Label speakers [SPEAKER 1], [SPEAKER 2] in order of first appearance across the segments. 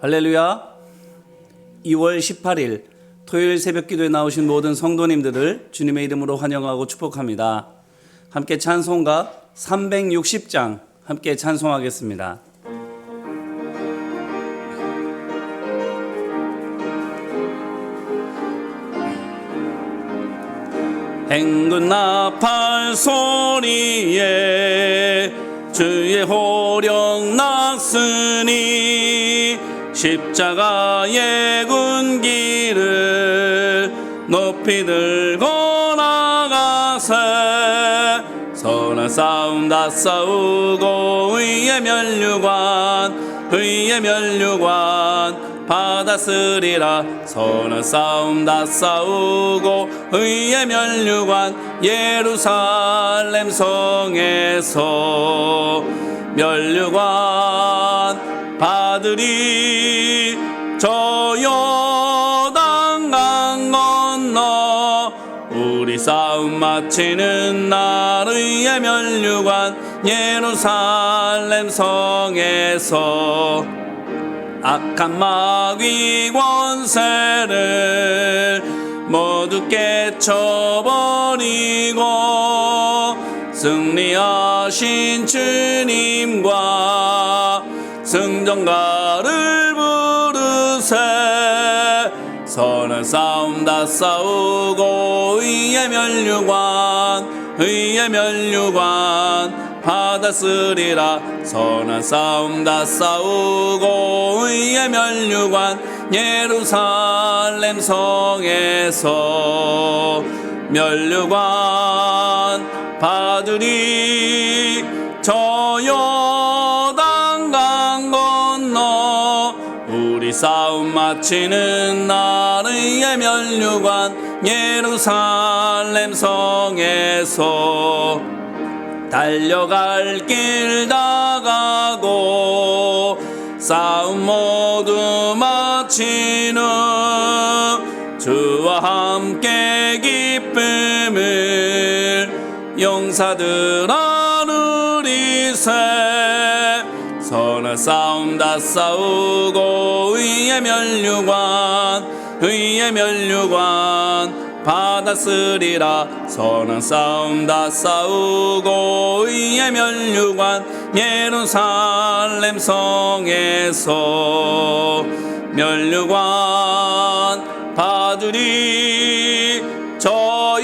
[SPEAKER 1] 할렐루야. 2월 18일 토요일 새벽 기도에 나오신 모든 성도님들을 주님의 이름으로 환영하고 축복합니다. 함께 찬송가 360장 함께 찬송하겠습니다. 행군 나팔 소리에 주의 호령 났으니 십자가의 군기를 높이 들고 나가세 선한 싸움 다 싸우고 의의 면류관 받았으리라. 선한 싸움 다 싸우고 의의 면류관 예루살렘 성에서 면류관 받으리. 저 요단강 건너 우리 싸움 마치는 날 의의 면류관 예루살렘 성에서 악한 마귀 권세를 모두 깨쳐버리고 승리하신 주님과 승전가를 부르세 선한 싸움 다 싸우고 의의 면류관 받았으리라. 선한 싸움 다 싸우고 의의 면류관 예루살렘 성에서 면류관 받으리. 저 요단강 건너 우리 싸움 마치는 날 의의 면류관 예루살렘 성에서 달려갈 길 다 가고 싸움 모두 마친 후 주와 함께 기쁨을 용사들 나누리세 선한 싸움 다 싸우고 의의 면류관 받았으리라. 선한 싸움 다 싸우고 의의 면류관 예루살렘 성에서 면류관 받으리. 저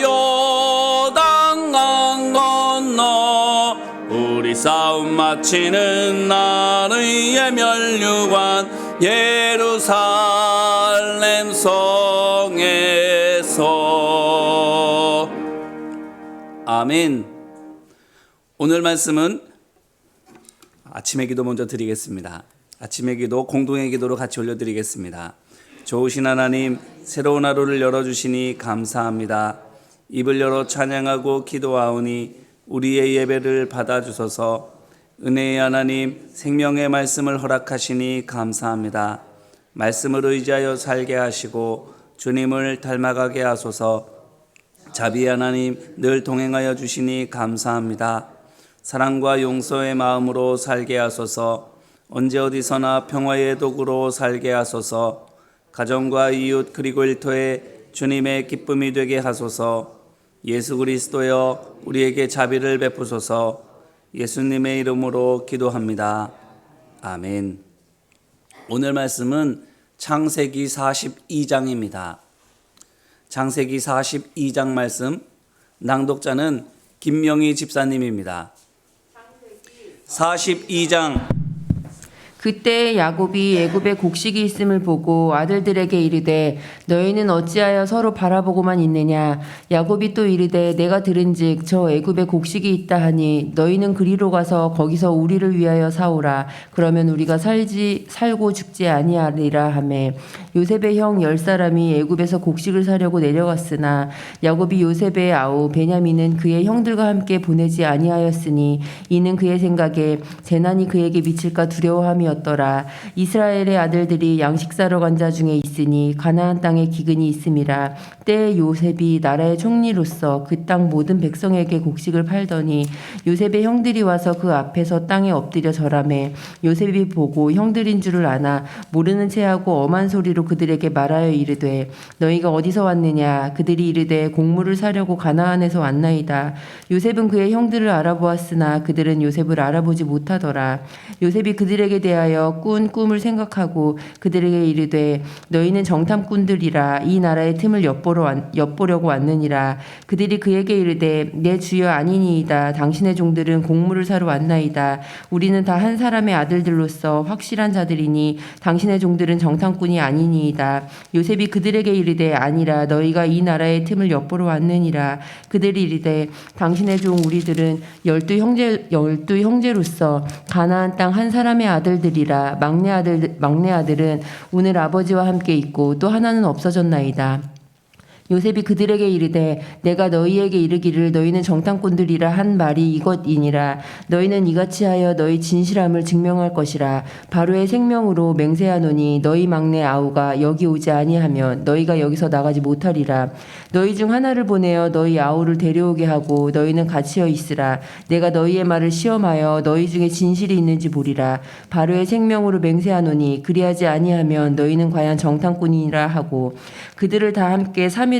[SPEAKER 1] 요단강 건너 우리 싸움 마치는 날 의의 면류관 예루살렘 성에서. 아멘. 오늘 말씀은 아침의 기도 먼저 드리겠습니다. 아침의 기도 공동의 기도로 같이 올려드리겠습니다. 좋으신 하나님, 새로운 하루를 열어주시니 감사합니다. 입을 열어 찬양하고 기도하오니 우리의 예배를 받아주소서. 은혜의 하나님, 생명의 말씀을 허락하시니 감사합니다. 말씀을 의지하여 살게 하시고 주님을 닮아가게 하소서. 자비의 하나님, 늘 동행하여 주시니 감사합니다. 사랑과 용서의 마음으로 살게 하소서. 언제 어디서나 평화의 도구로 살게 하소서. 가정과 이웃 그리고 일터에 주님의 기쁨이 되게 하소서. 예수 그리스도여, 우리에게 자비를 베푸소서. 예수님의 이름으로 기도합니다. 아멘. 오늘 말씀은 창세기 42장입니다. 창세기 42장 말씀 낭독자는 김명희 집사님입니다. 42장.
[SPEAKER 2] 그때 야곱이 애굽에 곡식이 있음을 보고 아들들에게 이르되 너희는 어찌하여 서로 바라보고만 있느냐. 야곱이 또 이르되 내가 들은즉 저 애굽에 곡식이 있다 하니 너희는 그리로 가서 거기서 우리를 위하여 사오라. 그러면 우리가 살고 죽지 아니하리라 하매 요셉의 형 10사람이 애굽에서 곡식을 사려고 내려갔으나 야곱이 요셉의 아우 베냐민은 그의 형들과 함께 보내지 아니하였으니 이는 그의 생각에 재난이 그에게 미칠까 두려워함이 아니었더라. 이스라엘의 아들들이 양식 사러 간 자 중에 있으니 가나안 땅에 기근이 있음이라. 때에 요셉이 나라의 총리로서 그 땅 모든 백성에게 곡식을 팔더니 요셉의 형들이 와서 그 앞에서 땅에 엎드려 절하매 요셉이 보고 형들인 줄을 아나 모르는 체하고 엄한 소리로 그들에게 말하여 이르되 너희가 어디서 왔느냐. 그들이 이르되 곡물을 사려고 가나안에서 왔나이다. 요셉은 그의 형들을 알아보았으나 그들은 요셉을 알아보지 못하더라. 요셉이 그들에게 대하여 꾼 꿈을 생각하고 그들에게 이르되 너희는 정탐꾼들이라 이 나라의 틈을 엿보려고 왔느니라. 그들이 그에게 이르되 내 주여 아니니이다. 당신의 종들은 곡물을 사러 왔나이다. 우리는 다 한 사람의 아들들로서 확실한 자들이니 당신의 종들은 정탐꾼이 아니니이다. 요셉이 그들에게 이르되 아니라 너희가 이 나라의 틈을 엿보러 왔느니라. 그들이 이르되 당신의 종 우리들은 열두 형제로서 가나안 땅 한 사람의 아들들이라. 막내 아들은 오늘 아버지와 함께 있고 또 하나는 없어졌나이다. 요셉이 그들에게 이르되 내가 너희에게 이르기를 너희는 정탐꾼들이라 한 말이 이것이니라. 너희는 이같이 하여 너희 진실함을 증명할 것이라. 바로의 생명으로 맹세하노니 너희 막내 아우가 여기 오지 아니하면 너희가 여기서 나가지 못하리라. 너희 중 하나를 보내어 너희 아우를 데려오게 하고 너희는 갇히어 있으라. 내가 너희의 말을 시험하여 너희 중에 진실이 있는지 보리라. 바로의 생명으로 맹세하노니 그리하지 아니하면 너희는 과연 정탐꾼이라 하고 그들을 다 함께 3일을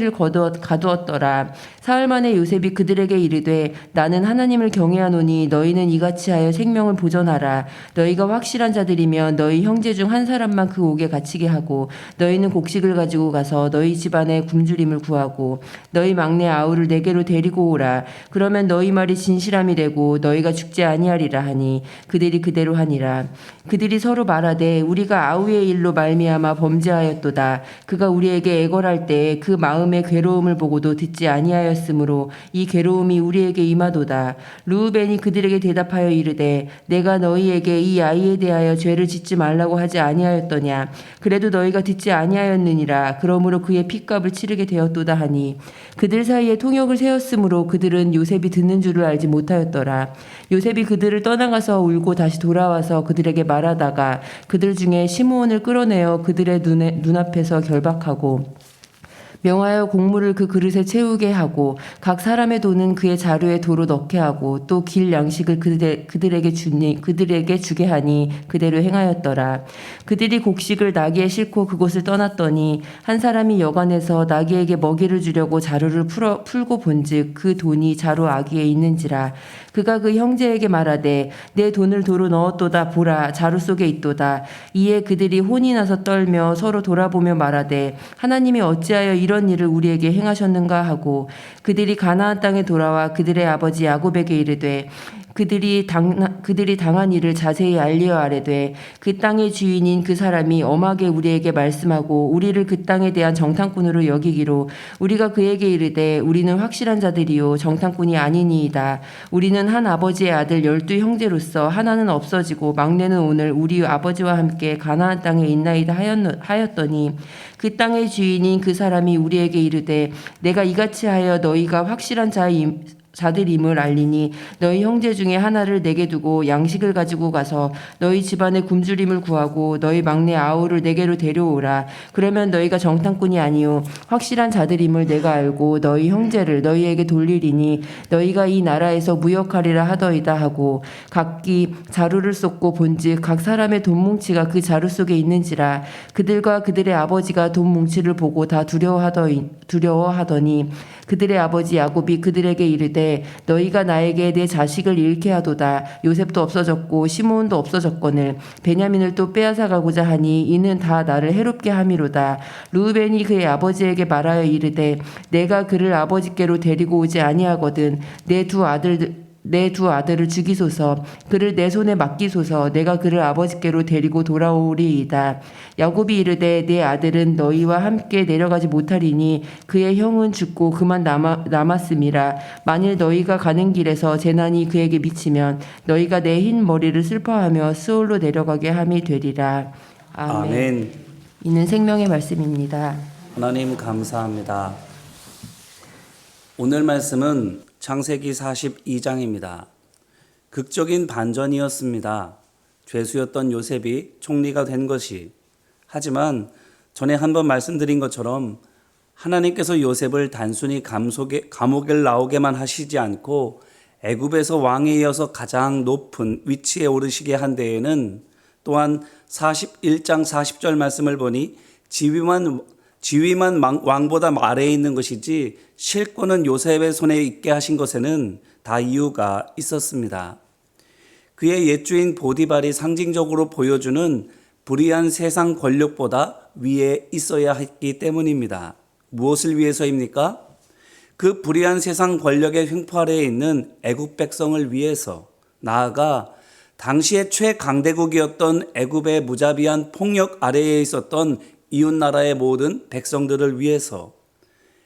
[SPEAKER 2] 가두었더라. 사흘 만에 요셉이 그들에게 이르되 나는 하나님을 경외하노니 너희는 이같이 하여 생명을 보존하라. 너희가 확실한 자들이면 너희 형제 중 한 사람만 그 옥에 갇히게 하고 너희는 곡식을 가지고 가서 너희 집안에 굶주림을 구하고 너희 막내 아우를 내게로 데리고 오라. 그러면 너희 말이 진실함이 되고 너희가 죽지 아니하리라 하니 그들이 그대로 하니라. 그들이 서로 말하되 우리가 아우의 일로 말미암아 범죄하였도다. 그가 우리에게 애걸할 때 그 마음의 괴로움을 보고도 듣지 아니하였으므로 이 괴로움이 우리에게 임하도다. 르우벤이 그들에게 대답하여 이르되 내가 너희에게 이 아이에 대하여 죄를 짓지 말라고 하지 아니하였더냐. 그래도 너희가 듣지 아니하였느니라. 그러므로 그의 핏값을 치르게 되었도다 하니 그들 사이에 통역을 세웠으므로 그들은 요셉이 듣는 줄을 알지 못하였더라. 요셉이 그들을 떠나가서 울고 다시 돌아와서 그들에게 말하다가 그들 중에 시므온을 끌어내어 그들의 눈앞에서 결박하고 명하여 곡물을 그 그릇에 채우게 하고 각 사람의 돈은 그의 자루에 도로 넣게 하고 또 길 양식을 그들에게 주게 하니 그대로 행하였더라. 그들이 곡식을 나귀에 싣고 그곳을 떠났더니 한 사람이 여관에서 나귀에게 먹이를 주려고 자루를 풀고 본즉 그 돈이 자루 아귀에 있는지라. 그가 그 형제에게 말하되 내 돈을 도로 넣었도다. 보라 자루 속에 있도다. 이에 그들이 혼이 나서 떨며 서로 돌아보며 말하되 하나님이 어찌하여 이런 일을 우리에게 행하셨는가 하고 그들이 가나안 땅에 돌아와 그들의 아버지 야곱에게 이르되 그들이 당한 일을 자세히 알리어 아뢰되 그 땅의 주인인 그 사람이 엄하게 우리에게 말씀하고 우리를 그 땅에 대한 정탐꾼으로 여기기로 우리가 그에게 이르되 우리는 확실한 자들이요 정탐꾼이 아니니이다. 우리는 한 아버지의 아들 12 형제로서 하나는 없어지고 막내는 오늘 우리 아버지와 함께 가나안 땅에 있나이다 하였더니 그 땅의 주인인 그 사람이 우리에게 이르되 내가 이같이 하여 너희가 확실한 자들임을 알리니 너희 형제 중에 하나를 내게 두고 양식을 가지고 가서 너희 집안의 굶주림을 구하고 너희 막내 아우를 내게로 데려오라. 그러면 너희가 정탐꾼이 아니요 확실한 자들임을 내가 알고 너희 형제를 너희에게 돌리리니 너희가 이 나라에서 무역하리라 하더이다 하고 각기 자루를 쏟고 본즉 각 사람의 돈 뭉치가 그 자루 속에 있는지라. 그들과 그들의 아버지가 돈 뭉치를 보고 다 두려워하더니 그들의 아버지 야곱이 그들에게 이르되 너희가 나에게 내 자식을 잃게 하도다. 요셉도 없어졌고 시므온도 없어졌거늘 베냐민을 또 빼앗아 가고자 하니 이는 다 나를 해롭게 함이로다. 르우벤이 그의 아버지에게 말하여 이르되 내가 그를 아버지께로 데리고 오지 아니하거든 내 두 아들을 죽이소서. 그를 내 손에 맡기소서. 내가 그를 아버지께로 데리고 돌아오리이다. 야곱이 이르되 내 아들은 너희와 함께 내려가지 못하리니 그의 형은 죽고 그만 남았음이라. 만일 너희가 가는 길에서 재난이 그에게 미치면 너희가 내 흰 머리를 슬퍼하며 스올로 내려가게 함이 되리라. 아멘.
[SPEAKER 1] 아멘.
[SPEAKER 2] 이는 생명의 말씀입니다.
[SPEAKER 1] 하나님 감사합니다. 오늘 말씀은 창세기 42장입니다. 극적인 반전이었습니다. 죄수였던 요셉이 총리가 된 것이. 하지만 전에 한번 말씀드린 것처럼 하나님께서 요셉을 단순히 감옥에 나오게만 하시지 않고 애굽에서 왕에 이어서 가장 높은 위치에 오르시게 한 데에는 또한 41장 40절 말씀을 보니 지위만 왕보다 아래에 있는 것이지 실권은 요셉의 손에 있게 하신 것에는 다 이유가 있었습니다. 그의 옛주인 보디발이 상징적으로 보여주는 불의한 세상 권력보다 위에 있어야 했기 때문입니다. 무엇을 위해서입니까? 그 불의한 세상 권력의 횡포 아래에 있는 애굽 백성을 위해서, 나아가 당시의 최강대국이었던 애굽의 무자비한 폭력 아래에 있었던 이웃나라의 모든 백성들을 위해서.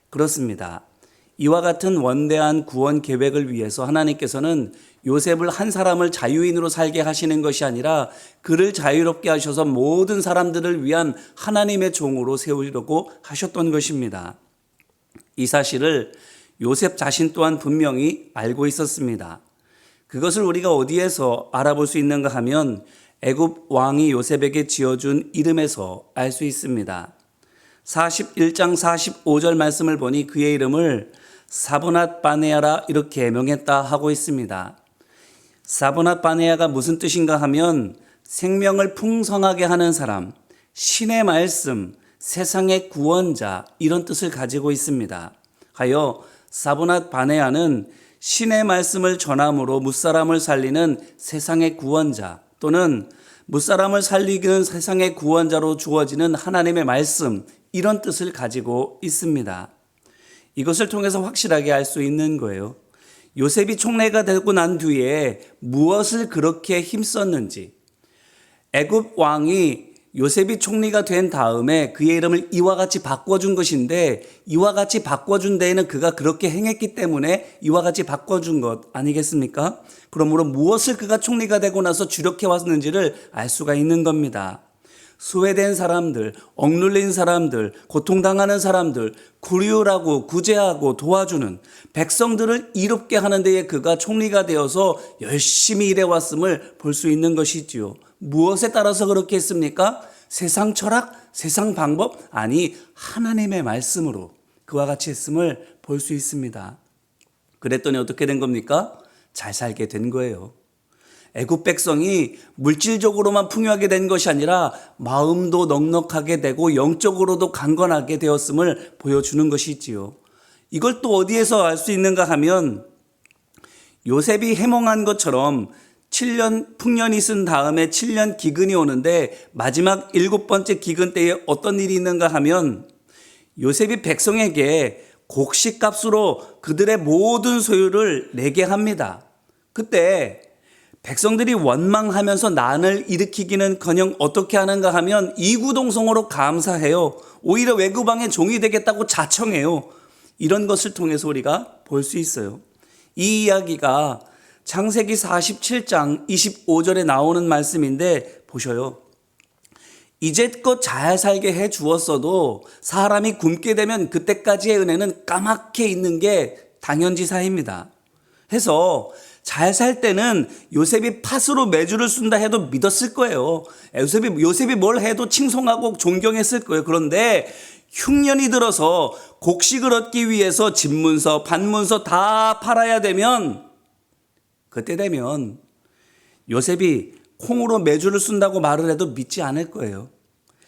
[SPEAKER 1] 그렇습니다. 이와 같은 원대한 구원 계획을 위해서 하나님께서는 요셉을 한 사람을 자유인으로 살게 하시는 것이 아니라 그를 자유롭게 하셔서 모든 사람들을 위한 하나님의 종으로 세우려고 하셨던 것입니다. 이 사실을 요셉 자신 또한 분명히 알고 있었습니다. 그것을 우리가 어디에서 알아볼 수 있는가 하면 애굽 왕이 요셉에게 지어준 이름에서 알 수 있습니다. 41장 45절 말씀을 보니 그의 이름을 사브낫 바네아라 이렇게 명했다 하고 있습니다. 사브낫 바네아가 무슨 뜻인가 하면 생명을 풍성하게 하는 사람, 신의 말씀, 세상의 구원자, 이런 뜻을 가지고 있습니다. 하여 사브낫 바네아는 신의 말씀을 전함으로 무사람을 살리는 세상의 구원자, 또는 무사람을 살리는 세상의 구원자로 주어지는 하나님의 말씀, 이런 뜻을 가지고 있습니다. 이것을 통해서 확실하게 알 수 있는 거예요. 요셉이 총리가 되고 난 뒤에 무엇을 그렇게 힘썼는지. 애굽 왕이 요셉이 총리가 된 다음에 그의 이름을 이와 같이 바꿔준 것인데, 이와 같이 바꿔준 데에는 그가 그렇게 행했기 때문에 이와 같이 바꿔준 것 아니겠습니까? 그러므로 무엇을 그가 총리가 되고 나서 주력해 왔는지를 알 수가 있는 겁니다. 소외된 사람들, 억눌린 사람들, 고통당하는 사람들, 구류하고 구제하고 도와주는 백성들을 이롭게 하는 데에 그가 총리가 되어서 열심히 일해왔음을 볼 수 있는 것이지요. 무엇에 따라서 그렇게 했습니까? 세상 철학, 세상 방법? 아니, 하나님의 말씀으로 그와 같이 했음을 볼 수 있습니다. 그랬더니 어떻게 된 겁니까? 잘 살게 된 거예요. 애굽 백성이 물질적으로만 풍요하게 된 것이 아니라 마음도 넉넉하게 되고 영적으로도 강건하게 되었음을 보여주는 것이지요. 이걸 또 어디에서 알 수 있는가 하면 요셉이 해몽한 것처럼 7년 풍년이 쓴 다음에 7년 기근이 오는데 마지막 7번째 기근 때에 어떤 일이 있는가 하면 요셉이 백성에게 곡식값으로 그들의 모든 소유를 내게 합니다. 그때 백성들이 원망하면서 난을 일으키기는커녕 어떻게 하는가 하면 이구동성으로 감사해요. 오히려 외국왕의 종이 되겠다고 자청해요. 이런 것을 통해서 우리가 볼 수 있어요. 이 이야기가 창세기 47장 25절에 나오는 말씀인데 보셔요. 이제껏 잘 살게 해 주었어도 사람이 굶게 되면 그때까지의 은혜는 까맣게 있는 게 당연지사입니다. 해서 잘 살 때는 요셉이 팥으로 메주를 쓴다 해도 믿었을 거예요. 요셉이 뭘 해도 칭송하고 존경했을 거예요. 그런데 흉년이 들어서 곡식을 얻기 위해서 집문서, 반문서 다 팔아야 되면, 그때 되면 요셉이 콩으로 메주를 쓴다고 말을 해도 믿지 않을 거예요.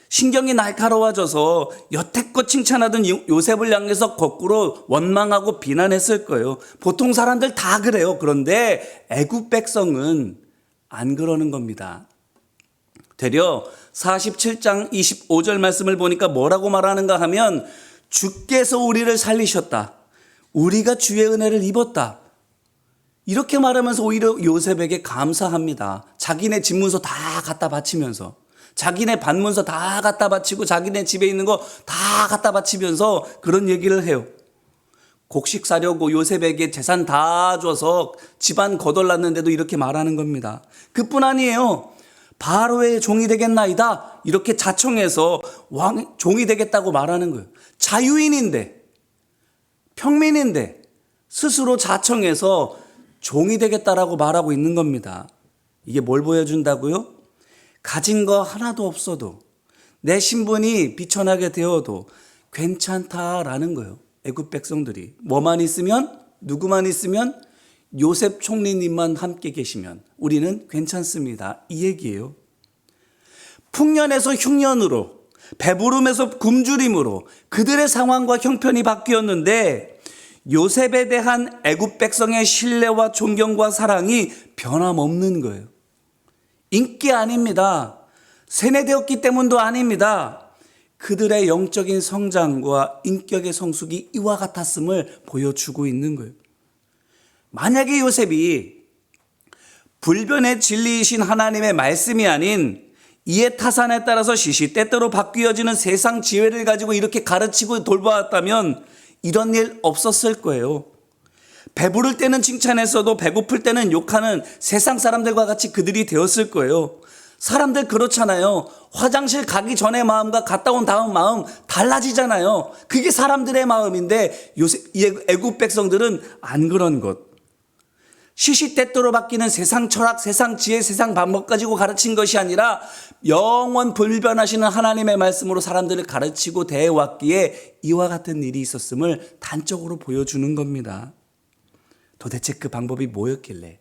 [SPEAKER 1] 신경이 날카로워져서 여태껏 칭찬하던 요셉을 향해서 거꾸로 원망하고 비난했을 거예요. 보통 사람들 다 그래요. 그런데 애굽 백성은 안 그러는 겁니다. 되려 47장 25절 말씀을 보니까 뭐라고 말하는가 하면 주께서 우리를 살리셨다. 우리가 주의 은혜를 입었다. 이렇게 말하면서 오히려 요셉에게 감사합니다. 자기네 집문서 다 갖다 바치면서, 자기네 반문서 다 갖다 바치고 자기네 집에 있는 거 다 갖다 바치면서 그런 얘기를 해요. 곡식 사려고 요셉에게 재산 다 줘서 집안 거덜났는데도 이렇게 말하는 겁니다. 그뿐 아니에요. 바로의 종이 되겠나이다 이렇게 자청해서 종이 되겠다고 말하는 거예요. 자유인인데, 평민인데 스스로 자청해서 종이 되겠다라고 말하고 있는 겁니다. 이게 뭘 보여준다고요? 가진 거 하나도 없어도 내 신분이 비천하게 되어도 괜찮다라는 거예요. 애굽 백성들이 뭐만 있으면, 누구만 있으면, 요셉 총리님만 함께 계시면 우리는 괜찮습니다. 이 얘기예요. 풍년에서 흉년으로, 배부름에서 굶주림으로 그들의 상황과 형편이 바뀌었는데 요셉에 대한 애굽 백성의 신뢰와 존경과 사랑이 변함없는 거예요. 인기 아닙니다. 세뇌되었기 때문도 아닙니다. 그들의 영적인 성장과 인격의 성숙이 이와 같았음을 보여주고 있는 거예요. 만약에 요셉이 불변의 진리이신 하나님의 말씀이 아닌 이해 타산에 따라서 시시때때로 바뀌어지는 세상 지혜를 가지고 이렇게 가르치고 돌보았다면 이런 일 없었을 거예요. 배부를 때는 칭찬했어도 배고플 때는 욕하는 세상 사람들과 같이 그들이 되었을 거예요. 사람들 그렇잖아요. 화장실 가기 전의 마음과 갔다 온 다음 마음 달라지잖아요. 그게 사람들의 마음인데 애굽 백성들은 안 그런 것. 시시때때로 바뀌는 세상 철학, 세상 지혜, 세상 방법 가지고 가르친 것이 아니라 영원 불변하시는 하나님의 말씀으로 사람들을 가르치고 대해왔기에 이와 같은 일이 있었음을 단적으로 보여주는 겁니다. 도대체 그 방법이 뭐였길래,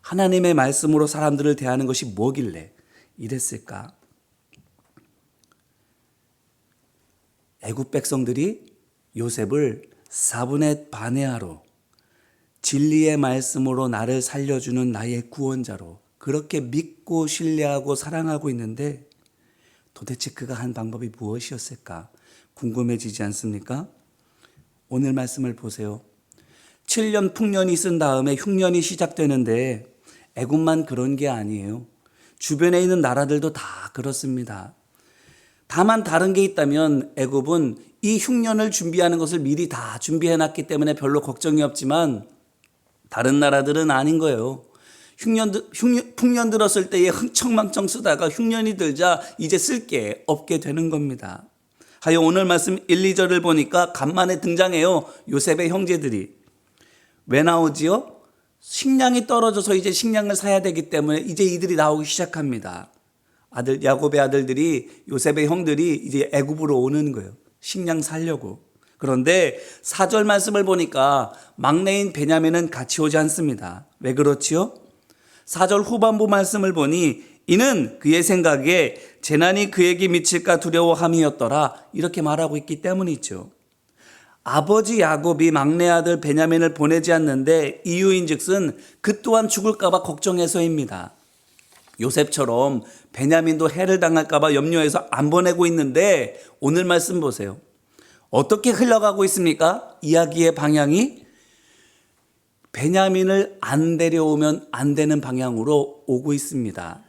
[SPEAKER 1] 하나님의 말씀으로 사람들을 대하는 것이 뭐길래 이랬을까? 애굽 백성들이 요셉을 4분의 반에하로 진리의 말씀으로 나를 살려주는 나의 구원자로 그렇게 믿고 신뢰하고 사랑하고 있는데 도대체 그가 한 방법이 무엇이었을까 궁금해지지 않습니까? 오늘 말씀을 보세요. 7년 풍년이 있은 다음에 흉년이 시작되는데 애굽만 그런 게 아니에요. 주변에 있는 나라들도 다 그렇습니다. 다만 다른 게 있다면 애굽은 이 흉년을 준비하는 것을 미리 다 준비해놨기 때문에 별로 걱정이 없지만 다른 나라들은 아닌 거예요. 풍년 들었을 때에 흥청망청 쓰다가 흉년이 들자 이제 쓸 게 없게 되는 겁니다. 하여 오늘 말씀 1, 2절을 보니까 간만에 등장해요. 요셉의 형제들이. 왜 나오지요? 식량이 떨어져서 이제 식량을 사야 되기 때문에 이제 이들이 나오기 시작합니다. 야곱의 아들들이, 요셉의 형들이 이제 애굽으로 오는 거예요. 식량 사려고. 그런데 4절 말씀을 보니까 막내인 베냐민은 같이 오지 않습니다. 왜 그렇지요? 4절 후반부 말씀을 보니 이는 그의 생각에 재난이 그에게 미칠까 두려워함이었더라 이렇게 말하고 있기 때문이죠. 아버지 야곱이 막내 아들 베냐민을 보내지 않는데 이유인즉슨 그 또한 죽을까 봐 걱정해서입니다. 요셉처럼 베냐민도 해를 당할까 봐 염려해서 안 보내고 있는데 오늘 말씀 보세요. 어떻게 흘러가고 있습니까? 이야기의 방향이 베냐민을 안 데려오면 안 되는 방향으로 오고 있습니다.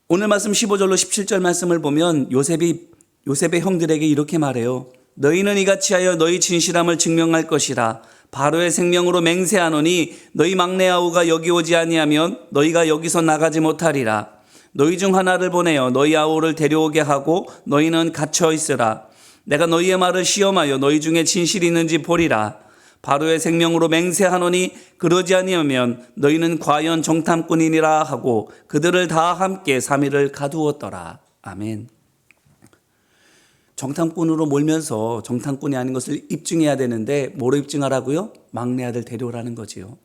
[SPEAKER 1] 오늘 말씀 15절로 17절 말씀을 보면 요셉의 형들에게 이렇게 말해요. 너희는 이같이 하여 너희 진실함을 증명할 것이라. 바로의 생명으로 맹세하노니 너희 막내 아우가 여기 오지 아니하면 너희가 여기서 나가지 못하리라. 너희 중 하나를 보내어 너희 아우를 데려오게 하고 너희는 갇혀 있으라. 내가 너희의 말을 시험하여 너희 중에 진실이 있는지 보리라. 바로의 생명으로 맹세하노니 그러지 아니하면 너희는 과연 정탐꾼이니라 하고 그들을 다 함께 3일을 가두었더라. 아멘. 정탐꾼으로 몰면서 정탐꾼이 아닌 것을 입증해야 되는데 뭐로 입증하라고요? 막내 아들 데려오라는 거지요.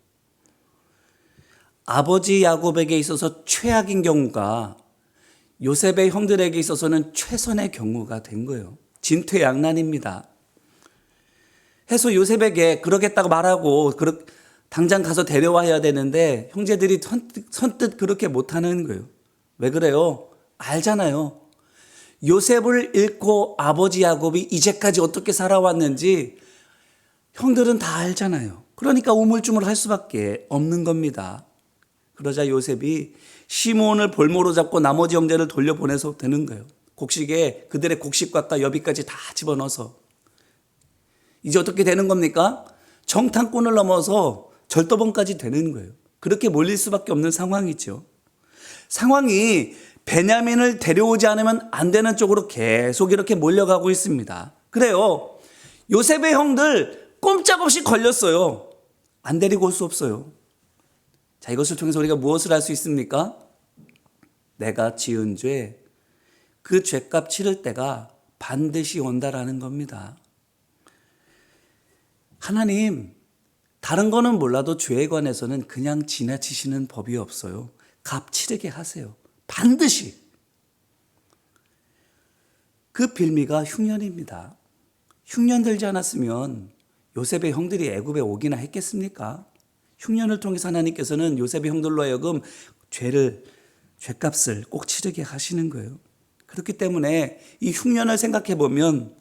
[SPEAKER 1] 아버지 야곱에게 있어서 최악인 경우가 요셉의 형들에게 있어서는 최선의 경우가 된 거예요. 진퇴양난입니다. 해서 요셉에게 그러겠다고 말하고 당장 가서 데려와야 되는데 형제들이 선뜻 그렇게 못하는 거예요. 왜 그래요? 알잖아요. 요셉을 잃고 아버지 야곱이 이제까지 어떻게 살아왔는지 형들은 다 알잖아요. 그러니까 우물쭈물할 수밖에 없는 겁니다. 그러자 요셉이 시므온을 볼모로 잡고 나머지 형제를 돌려보내서 되는 거예요. 곡식에 그들의 곡식과 여비까지 다 집어넣어서. 이제 어떻게 되는 겁니까? 정탐꾼을 넘어서 절도범까지 되는 거예요. 그렇게 몰릴 수밖에 없는 상황이죠. 상황이 베냐민을 데려오지 않으면 안 되는 쪽으로 계속 이렇게 몰려가고 있습니다. 그래요. 요셉의 형들 꼼짝없이 걸렸어요. 안 데리고 올 수 없어요. 자, 이것을 통해서 우리가 무엇을 할 수 있습니까? 내가 지은 죄, 그 죄값 치를 때가 반드시 온다라는 겁니다. 하나님, 다른 거는 몰라도 죄에 관해서는 그냥 지나치시는 법이 없어요. 값 치르게 하세요. 반드시. 그 빌미가 흉년입니다. 흉년 들지 않았으면 요셉의 형들이 애굽에 오기나 했겠습니까? 흉년을 통해서 하나님께서는 요셉의 형들로 하여금 죄값을 꼭 치르게 하시는 거예요. 그렇기 때문에 이 흉년을 생각해 보면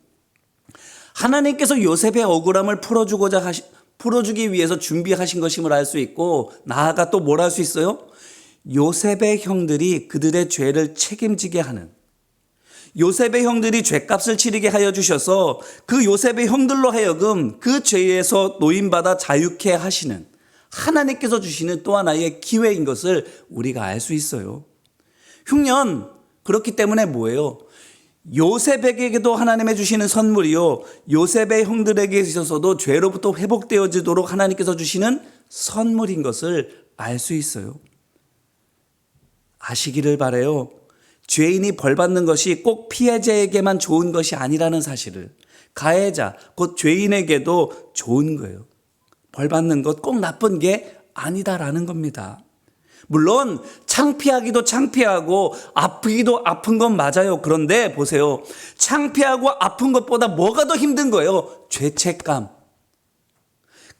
[SPEAKER 1] 하나님께서 요셉의 억울함을 풀어주기 위해서 준비하신 것임을 알 수 있고, 나아가 또 뭘 할 수 있어요? 요셉의 형들이 그들의 죄를 책임지게 하는, 요셉의 형들이 죄값을 치르게 하여 주셔서 그 요셉의 형들로 하여금 그 죄에서 노임받아 자유케 하시는 하나님께서 주시는 또 하나의 기회인 것을 우리가 알 수 있어요. 흉년, 그렇기 때문에 뭐예요? 요셉에게도 하나님의 주시는 선물이요, 요셉의 형들에게 있어서도 죄로부터 회복되어지도록 하나님께서 주시는 선물인 것을 알 수 있어요. 아시기를 바라요. 죄인이 벌받는 것이 꼭 피해자에게만 좋은 것이 아니라는 사실을, 가해자, 곧 죄인에게도 좋은 거예요. 벌받는 것 꼭 나쁜 게 아니다라는 겁니다. 물론 창피하기도 창피하고 아프기도 아픈 건 맞아요. 그런데 보세요. 창피하고 아픈 것보다 뭐가 더 힘든 거예요? 죄책감.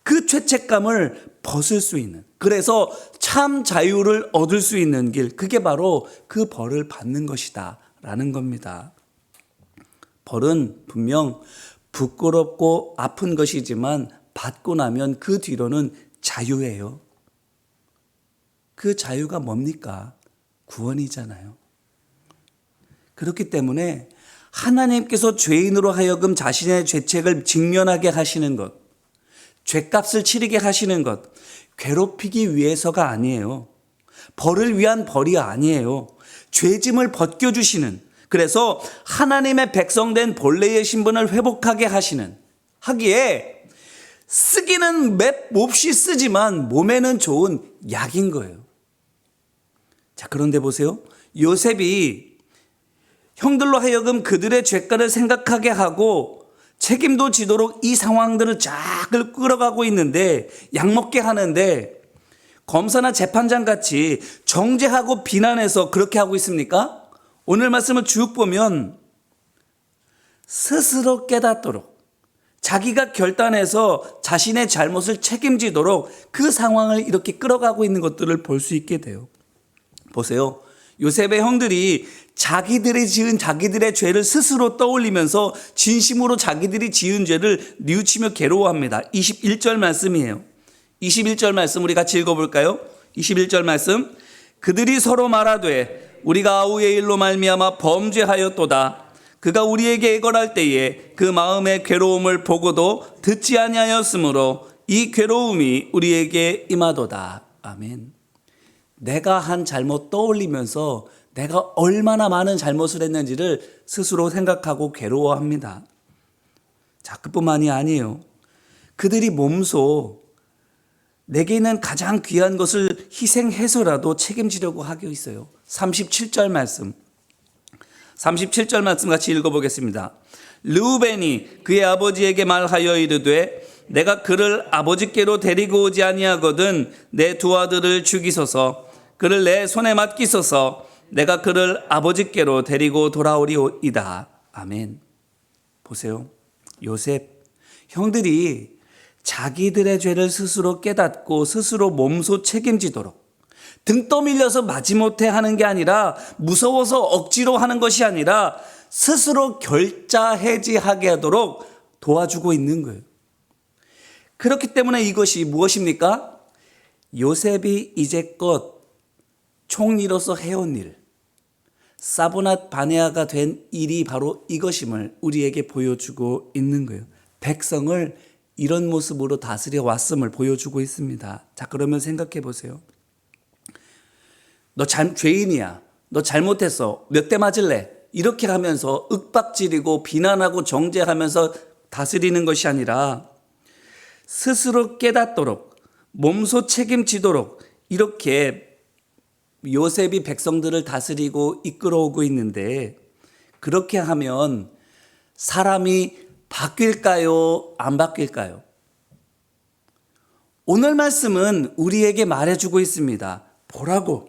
[SPEAKER 1] 그 죄책감을 벗을 수 있는, 그래서 참 자유를 얻을 수 있는 길, 그게 바로 그 벌을 받는 것이다 라는 겁니다. 벌은 분명 부끄럽고 아픈 것이지만 받고 나면 그 뒤로는 자유예요. 그 자유가 뭡니까? 구원이잖아요. 그렇기 때문에 하나님께서 죄인으로 하여금 자신의 죄책을 직면하게 하시는 것, 죄값을 치르게 하시는 것, 괴롭히기 위해서가 아니에요. 벌을 위한 벌이 아니에요. 죄짐을 벗겨주시는, 그래서 하나님의 백성된 본래의 신분을 회복하게 하기에 쓰기는 몹시 쓰지만 몸에는 좋은 약인 거예요. 자, 그런데 보세요. 요셉이 형들로 하여금 그들의 죄가를 생각하게 하고 책임도 지도록 이 상황들을 쫙 끌어가고 있는데, 약먹게 하는데, 검사나 재판장 같이 정죄하고 비난해서 그렇게 하고 있습니까? 오늘 말씀을 쭉 보면 스스로 깨닫도록, 자기가 결단해서 자신의 잘못을 책임지도록 그 상황을 이렇게 끌어가고 있는 것들을 볼 수 있게 돼요. 보세요. 요셉의 형들이 자기들이 지은 자기들의 죄를 스스로 떠올리면서 진심으로 자기들이 지은 죄를 뉘우치며 괴로워합니다. 21절 말씀이에요. 21절 말씀 우리 같이 읽어볼까요? 21절 말씀. 그들이 서로 말하되 우리가 아우의 일로 말미암아 범죄하였도다. 그가 우리에게 애걸할 때에 그 마음의 괴로움을 보고도 듣지 아니하였으므로 이 괴로움이 우리에게 임하도다. 아멘. 내가 한 잘못 떠올리면서 내가 얼마나 많은 잘못을 했는지를 스스로 생각하고 괴로워합니다. 자, 그뿐만이 아니에요. 그들이 몸소 내게 있는 가장 귀한 것을 희생해서라도 책임지려고 하고 있어요. 37절 말씀. 37절 말씀 같이 읽어보겠습니다. 르우벤이 그의 아버지에게 말하여 이르되 내가 그를 아버지께로 데리고 오지 아니하거든 내 두 아들을 죽이소서. 그를 내 손에 맡기소서. 내가 그를 아버지께로 데리고 돌아오리이다. 아멘. 보세요. 요셉 형들이 자기들의 죄를 스스로 깨닫고 스스로 몸소 책임지도록, 등 떠밀려서 마지못해 하는 게 아니라, 무서워서 억지로 하는 것이 아니라 스스로 결자해지하게 하도록 도와주고 있는 거예요. 그렇기 때문에 이것이 무엇입니까? 요셉이 이제껏 총리로서 해온 일, 사브낫 바네아가 된 일이 바로 이것임을 우리에게 보여주고 있는 거예요. 백성을 이런 모습으로 다스려 왔음을 보여주고 있습니다. 자, 그러면 생각해 보세요. 너 죄인이야. 너 잘못했어. 몇 대 맞을래? 이렇게 하면서 윽박지르고 비난하고 정죄하면서 다스리는 것이 아니라 스스로 깨닫도록, 몸소 책임지도록 이렇게 요셉이 백성들을 다스리고 이끌어오고 있는데 그렇게 하면 사람이 바뀔까요? 안 바뀔까요? 오늘 말씀은 우리에게 말해주고 있습니다. 보라고.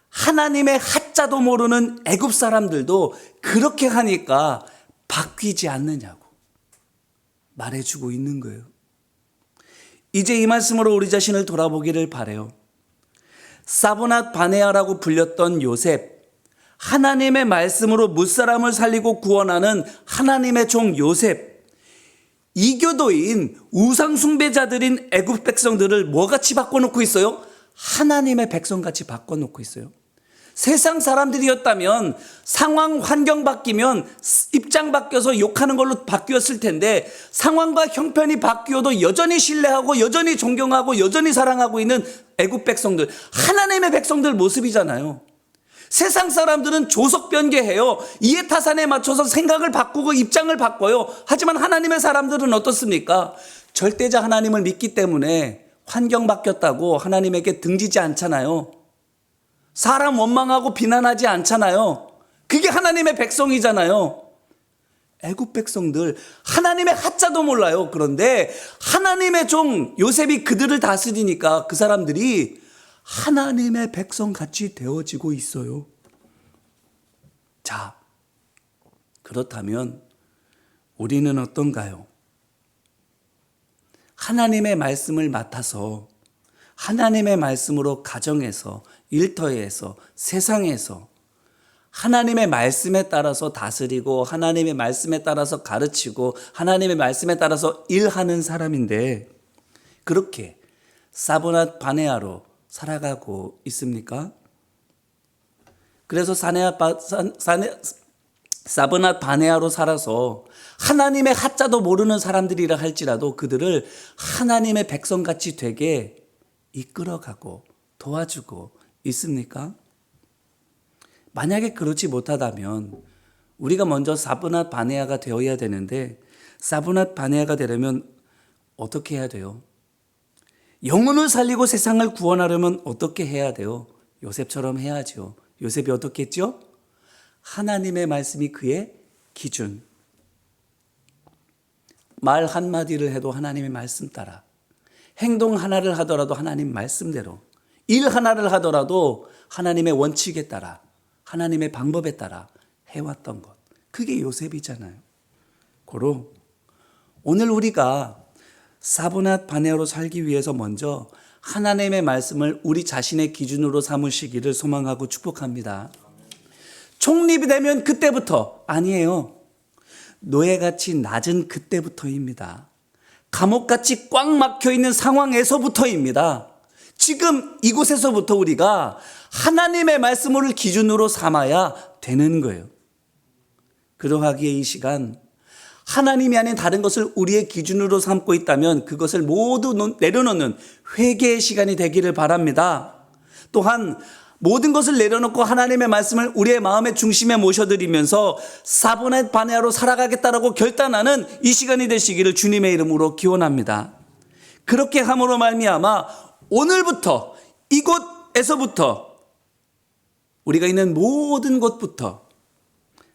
[SPEAKER 1] 하나님의 하자도 모르는 애굽 사람들도 그렇게 하니까 바뀌지 않느냐고 말해주고 있는 거예요. 이제 이 말씀으로 우리 자신을 돌아보기를 바라요. 사브낫 바네아라고 불렸던 요셉, 하나님의 말씀으로 무사람을 살리고 구원하는 하나님의 종 요셉, 이교도인 우상 숭배자들인 애굽 백성들을 뭐같이 바꿔놓고 있어요? 하나님의 백성같이 바꿔놓고 있어요. 세상 사람들이었다면 상황 환경 바뀌면 입장 바뀌어서 욕하는 걸로 바뀌었을 텐데 상황과 형편이 바뀌어도 여전히 신뢰하고 여전히 존경하고 여전히 사랑하고 있는 애굽 백성들, 하나님의 백성들 모습이잖아요. 세상 사람들은 조석 변개해요. 이해타산에 맞춰서 생각을 바꾸고 입장을 바꿔요. 하지만 하나님의 사람들은 어떻습니까? 절대자 하나님을 믿기 때문에 환경 바뀌었다고 하나님에게 등지지 않잖아요. 사람 원망하고 비난하지 않잖아요. 그게 하나님의 백성이잖아요. 애굽 백성들 하나님의 하자도 몰라요. 그런데 하나님의 종 요셉이 그들을 다스리니까 그 사람들이 하나님의 백성같이 되어지고 있어요. 자, 그렇다면 우리는 어떤가요? 하나님의 말씀을 맡아서 하나님의 말씀으로 가정에서 일터에서 세상에서 하나님의 말씀에 따라서 다스리고 하나님의 말씀에 따라서 가르치고 하나님의 말씀에 따라서 일하는 사람인데 그렇게 사브낫 바네아로 살아가고 있습니까? 그래서 사브낫 바네아로 살아서 하나님의 하자도 모르는 사람들이라 할지라도 그들을 하나님의 백성같이 되게 이끌어가고 도와주고 있습니까? 만약에 그렇지 못하다면 우리가 먼저 사브낫 바네아가 되어야 되는데 사브낫 바네아가 되려면 어떻게 해야 돼요? 영혼을 살리고 세상을 구원하려면 어떻게 해야 돼요? 요셉처럼 해야죠. 요셉이 어떻게 했죠? 하나님의 말씀이 그의 기준. 말 한마디를 해도 하나님의 말씀 따라. 행동 하나를 하더라도 하나님 말씀대로. 일 하나를 하더라도 하나님의 원칙에 따라. 하나님의 방법에 따라 해왔던 것. 그게 요셉이잖아요. 고로 오늘 우리가 사브낫 바네아로 살기 위해서 먼저 하나님의 말씀을 우리 자신의 기준으로 삼으시기를 소망하고 축복합니다. 총립이 되면 그때부터 아니에요. 노예같이 낮은 그때부터입니다. 감옥같이 꽉 막혀있는 상황에서부터입니다. 지금 이곳에서부터 우리가 하나님의 말씀을 기준으로 삼아야 되는 거예요. 그러하기에 이 시간 하나님이 아닌 다른 것을 우리의 기준으로 삼고 있다면 그것을 모두 내려놓는 회개의 시간이 되기를 바랍니다. 또한 모든 것을 내려놓고 하나님의 말씀을 우리의 마음의 중심에 모셔드리면서 사브낫 바네아로 살아가겠다라고 결단하는 이 시간이 되시기를 주님의 이름으로 기원합니다. 그렇게 함으로 말미암아 오늘부터 이곳에서부터 우리가 있는 모든 곳부터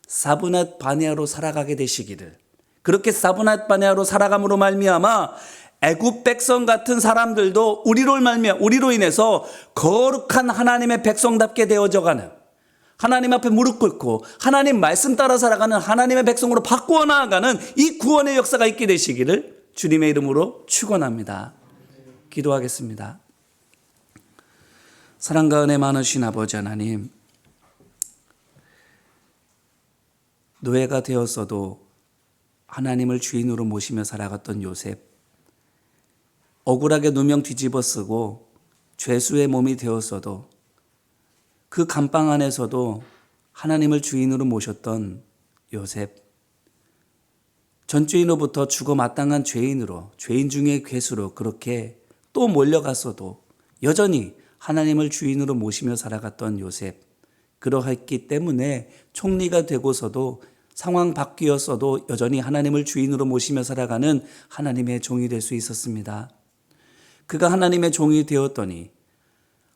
[SPEAKER 1] 사브낫 바네아로 살아가게 되시기를, 그렇게 사브낫 바네아로 살아감으로 말미암아 애굽 백성 같은 사람들도 우리로 인해서 거룩한 하나님의 백성답게 되어져가는, 하나님 앞에 무릎 꿇고 하나님 말씀 따라 살아가는 하나님의 백성으로 바꾸어 나아가는 이 구원의 역사가 있게 되시기를 주님의 이름으로 축원합니다. 기도하겠습니다. 사랑과 은혜 많으신 아버지 하나님, 노예가 되었어도 하나님을 주인으로 모시며 살아갔던 요셉, 억울하게 누명 뒤집어 쓰고 죄수의 몸이 되었어도 그 감방 안에서도 하나님을 주인으로 모셨던 요셉, 전주인으로부터 죽어 마땅한 죄인으로, 죄인 중에 괴수로 그렇게 또 몰려갔어도 여전히 하나님을 주인으로 모시며 살아갔던 요셉, 그러했기 때문에 총리가 되고서도 상황 바뀌었어도 여전히 하나님을 주인으로 모시며 살아가는 하나님의 종이 될 수 있었습니다. 그가 하나님의 종이 되었더니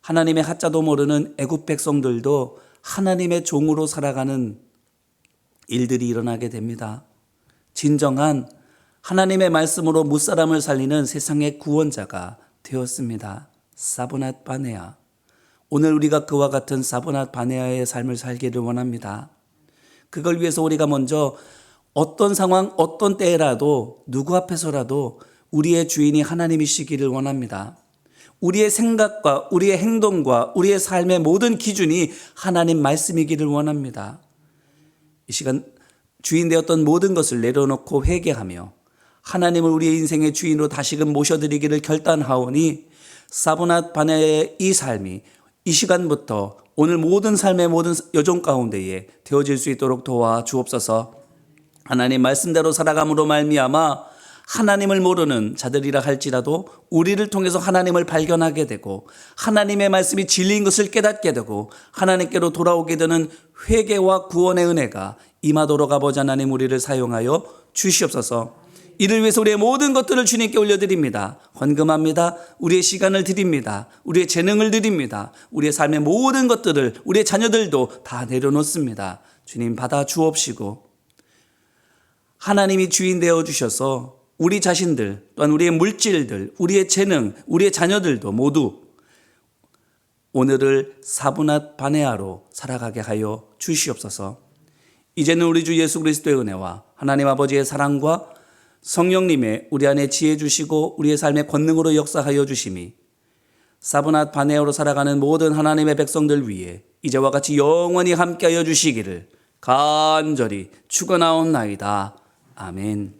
[SPEAKER 1] 하나님의 하자도 모르는 애굽 백성들도 하나님의 종으로 살아가는 일들이 일어나게 됩니다. 진정한 하나님의 말씀으로 무사람을 살리는 세상의 구원자가 되었습니다. 사브낫 바네아. 오늘 우리가 그와 같은 사브낫 바네아의 삶을 살기를 원합니다. 그걸 위해서 우리가 먼저 어떤 상황, 어떤 때라도 누구 앞에서라도 우리의 주인이 하나님이시기를 원합니다. 우리의 생각과 우리의 행동과 우리의 삶의 모든 기준이 하나님 말씀이기를 원합니다. 이 시간 주인 되었던 모든 것을 내려놓고 회개하며 하나님을 우리의 인생의 주인으로 다시금 모셔드리기를 결단하오니 사브낫 바네아의 이 삶이 이 시간부터 오늘 모든 삶의 모든 여정 가운데에 되어질 수 있도록 도와주옵소서. 하나님 말씀대로 살아감으로 말미암아 하나님을 모르는 자들이라 할지라도 우리를 통해서 하나님을 발견하게 되고 하나님의 말씀이 진리인 것을 깨닫게 되고 하나님께로 돌아오게 되는 회개와 구원의 은혜가 임하도록 아버지 하나님 우리를 사용하여 주시옵소서. 이를 위해서 우리의 모든 것들을 주님께 올려드립니다. 헌금합니다. 우리의 시간을 드립니다. 우리의 재능을 드립니다. 우리의 삶의 모든 것들을 우리의 자녀들도 다 내려놓습니다. 주님 받아 주옵시고 하나님이 주인 되어 주셔서 우리 자신들 또한 우리의 물질들, 우리의 재능, 우리의 자녀들도 모두 오늘을 사브낫 바네아로 살아가게 하여 주시옵소서. 이제는 우리 주 예수 그리스도의 은혜와 하나님 아버지의 사랑과 성령님의 우리 안에 지혜 주시고 우리의 삶의 권능으로 역사하여 주심이 사브낫 바네아로 살아가는 모든 하나님의 백성들 위해 이제와 같이 영원히 함께하여 주시기를 간절히 축원하옵나이다. 아멘.